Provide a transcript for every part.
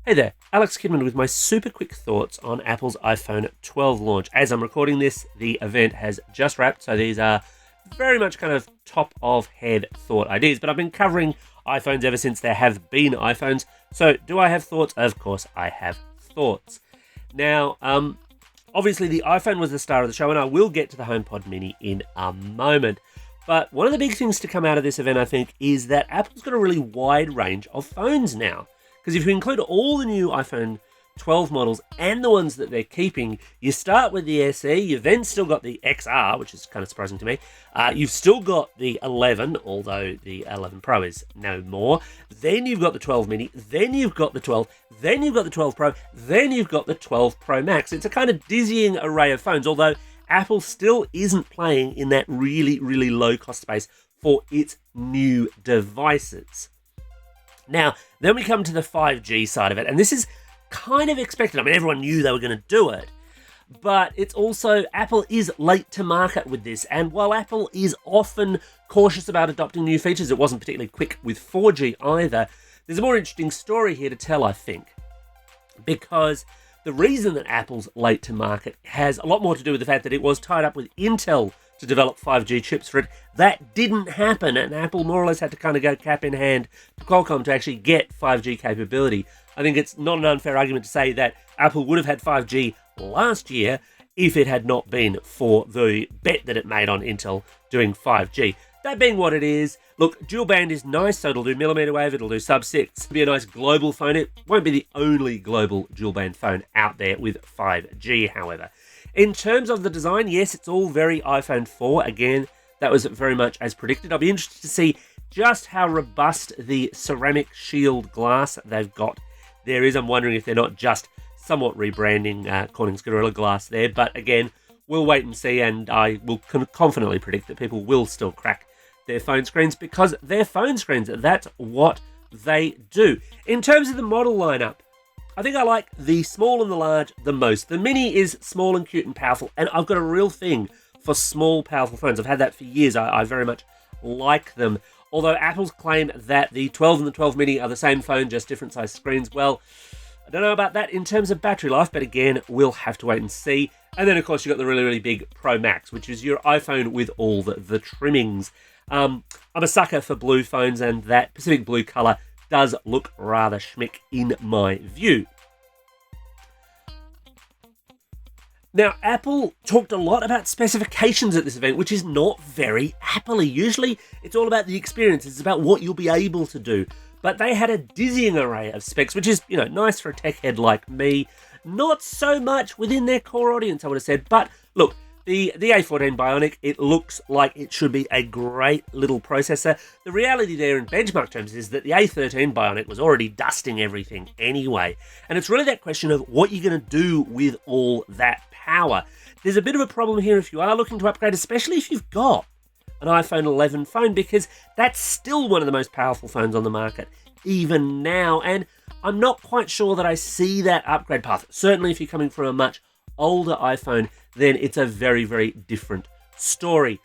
Hey there, Alex Kidman with my super quick thoughts on Apple's iPhone 12 launch. As I'm recording this, the event has just wrapped, so these are very much kind of top of head thought ideas, but I've been covering iPhones ever since there have been iPhones. So do I have thoughts? Of course I have thoughts. Now, obviously the iPhone was the star of the show, and I will get to the HomePod Mini in a moment. But one of the big things to come out of this event, I think, is that Apple's got a really wide range of phones now. Because if you include all the new iPhone 12 models and the ones that they're keeping, you start with the SE, you've then still got the XR, which is kind of surprising to me. You've still got the 11, although the 11 Pro is no more. Then you've got the 12 Mini, then you've got the 12, then you've got the 12 Pro, then you've got the 12 Pro Max. It's a kind of dizzying array of phones, although Apple still isn't playing in that really, really low cost space for its new devices. Now, then we come to the 5G side of it, and this is kind of expected. I mean, everyone knew they were going to do it, but it's also, Apple is late to market with this, and while Apple is often cautious about adopting new features, it wasn't particularly quick with 4G either. There's a more interesting story here to tell, I think, because the reason that Apple's late to market has a lot more to do with the fact that it was tied up with Intel to develop 5G chips for it. That didn't happen, and Apple more or less had to kind of go cap in hand to Qualcomm to actually get 5G capability. I think it's not an unfair argument to say that Apple would have had 5G last year if it had not been for the bet that it made on Intel doing 5G. That being what it is, look, dual band is nice, so it'll do millimeter wave, it'll do sub-6. It'll be a nice global phone. It won't be the only global dual band phone out there with 5G, however. In terms of the design, yes, it's all very iPhone 4. Again, that was very much as predicted. I'll be interested to see just how robust the ceramic shield glass they've got there is. I'm wondering if they're not just somewhat rebranding Corning's Gorilla Glass there. But again, we'll wait and see, and I will confidently predict that people will still crack their phone screens because they're phone screens. That's what they do. In terms of the model lineup, I think I like the small and the large the most. The Mini is small and cute and powerful, and I've got a real thing for small, powerful phones. I've had that for years. I very much like them. Although Apple's claim that the 12 and the 12 Mini are the same phone, just different size screens, well, I don't know about that in terms of battery life, but again, we'll have to wait and see. And then, of course, you've got the really, really big Pro Max, which is your iPhone with all the trimmings. I'm a sucker for blue phones, and that Pacific blue colour does look rather schmick in my view. Now, Apple talked a lot about specifications at this event, which is not very Apple-y. Usually, it's all about the experience. It's about what you'll be able to do. But they had a dizzying array of specs, which is, nice for a tech head like me. Not so much within their core audience, I would have said. But look, the A14 Bionic, it looks like it should be a great little processor. The reality there in benchmark terms is that the A13 Bionic was already dusting everything anyway. And it's really that question of what you're going to do with all that power. There's a bit of a problem here if you are looking to upgrade, especially if you've got an iPhone 11 phone, because that's still one of the most powerful phones on the market, even now. And I'm not quite sure that I see that upgrade path. Certainly if you're coming from a much older iPhone, then it's a very, very different story.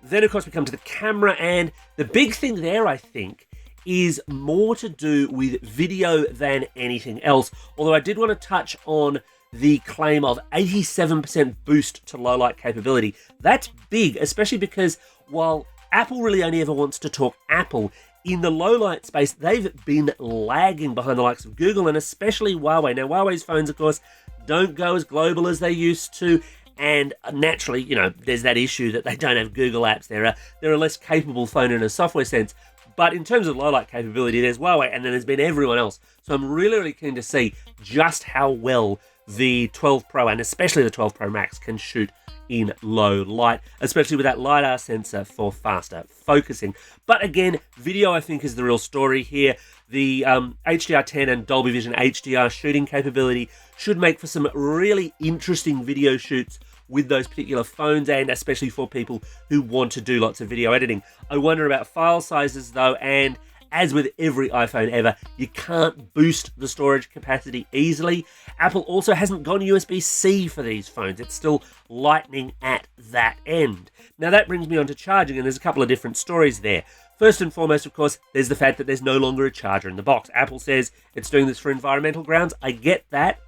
Then, of course, we come to the camera, and the big thing there, I think, is more to do with video than anything else. Although I did want to touch on the claim of 87% boost to low light capability. That's big, especially because while Apple really only ever wants to talk Apple, in the low light space, they've been lagging behind the likes of Google and especially Huawei. Now, Huawei's phones, of course, don't go as global as they used to. And naturally, there's that issue that they don't have Google apps. They're a less capable phone in a software sense. But in terms of low light capability, there's Huawei and then there's been everyone else. So I'm really, really keen to see just how well the 12 Pro and especially the 12 Pro Max can shoot in low light, especially with that LiDAR sensor for faster focusing. But again, video I think is the real story here. The HDR10 and Dolby Vision HDR shooting capability should make for some really interesting video shoots with those particular phones, and especially for people who want to do lots of video editing. I wonder about file sizes though, and as with every iPhone ever, you can't boost the storage capacity easily. Apple also hasn't gone USB-C for these phones. It's still Lightning at that end. Now that brings me on to charging, and there's a couple of different stories there. First and foremost, of course, there's the fact that there's no longer a charger in the box. Apple says it's doing this for environmental grounds. I get that.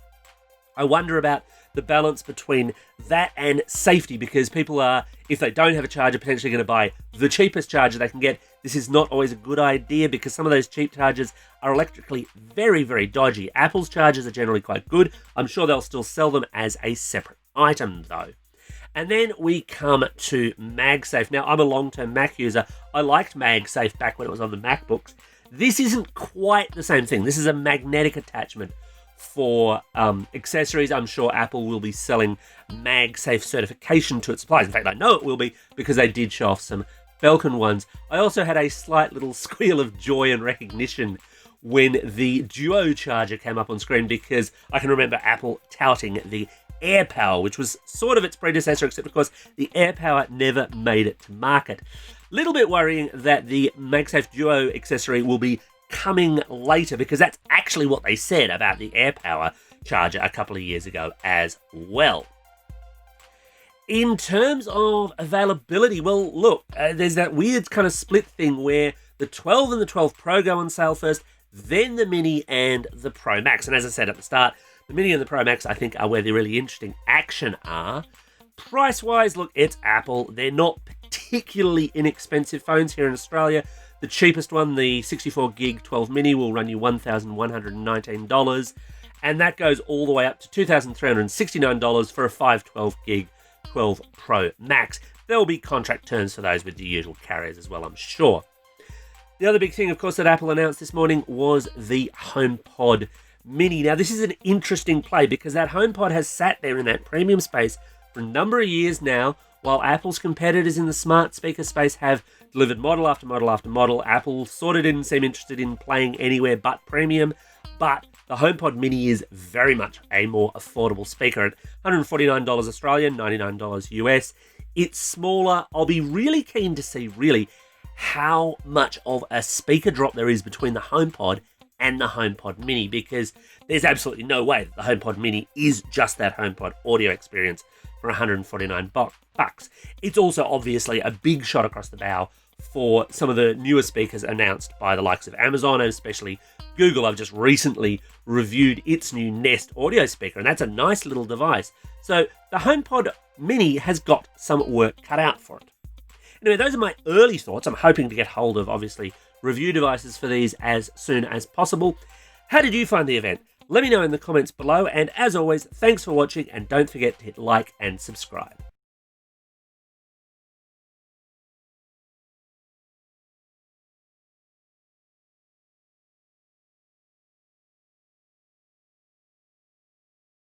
I wonder about the balance between that and safety, because people are, if they don't have a charger, potentially going to buy the cheapest charger they can get. This is not always a good idea because some of those cheap chargers are electrically very, very dodgy. Apple's chargers are generally quite good. I'm sure they'll still sell them as a separate item though. And then we come to MagSafe. Now, I'm a long-term Mac user. I liked MagSafe back when it was on the MacBooks. This isn't quite the same thing. This is a magnetic attachment for accessories. I'm sure Apple will be selling MagSafe certification to its suppliers. In fact, I know it will be because they did show off some Belkin ones. I also had a slight little squeal of joy and recognition when the Duo charger came up on screen, because I can remember Apple touting the AirPower, which was sort of its predecessor, except of course the AirPower never made it to market. Little bit worrying that the MagSafe Duo accessory will be coming later, because that's actually what they said about the AirPower charger a couple of years ago as well. In terms of availability, well, look, there's that weird kind of split thing where the 12 and the 12 Pro go on sale first, then the Mini and the Pro Max. And as I said at the start, the Mini and the Pro Max, I think, are where the really interesting action are. Price-wise, look, it's Apple. They're not particularly inexpensive phones here in Australia. The cheapest one, the 64GB 12 Mini, will run you $1,119. And that goes all the way up to $2,369 for a 512GB 12 Pro Max. There will be contract terms for those with the usual carriers as well, I'm sure. The other big thing, of course, that Apple announced this morning was the HomePod Mini. Now, this is an interesting play because that HomePod has sat there in that premium space for a number of years now, while Apple's competitors in the smart speaker space have delivered model after model after model. Apple sort of didn't seem interested in playing anywhere but premium, but the HomePod Mini is very much a more affordable speaker at $149 Australian, $99 US. It's smaller. I'll be really keen to see how much of a speaker drop there is between the HomePod and the HomePod Mini, because there's absolutely no way that the HomePod Mini is just that HomePod audio experience for $149 bucks. It's also obviously a big shot across the bow for some of the newer speakers announced by the likes of Amazon and especially Google. I've just recently reviewed its new Nest audio speaker, and that's a nice little device. So the HomePod Mini has got some work cut out for it. Anyway, those are my early thoughts. I'm hoping to get hold of, obviously, review devices for these as soon as possible. How did you find the event? Let me know in the comments below, and as always, thanks for watching, and don't forget to hit like and subscribe.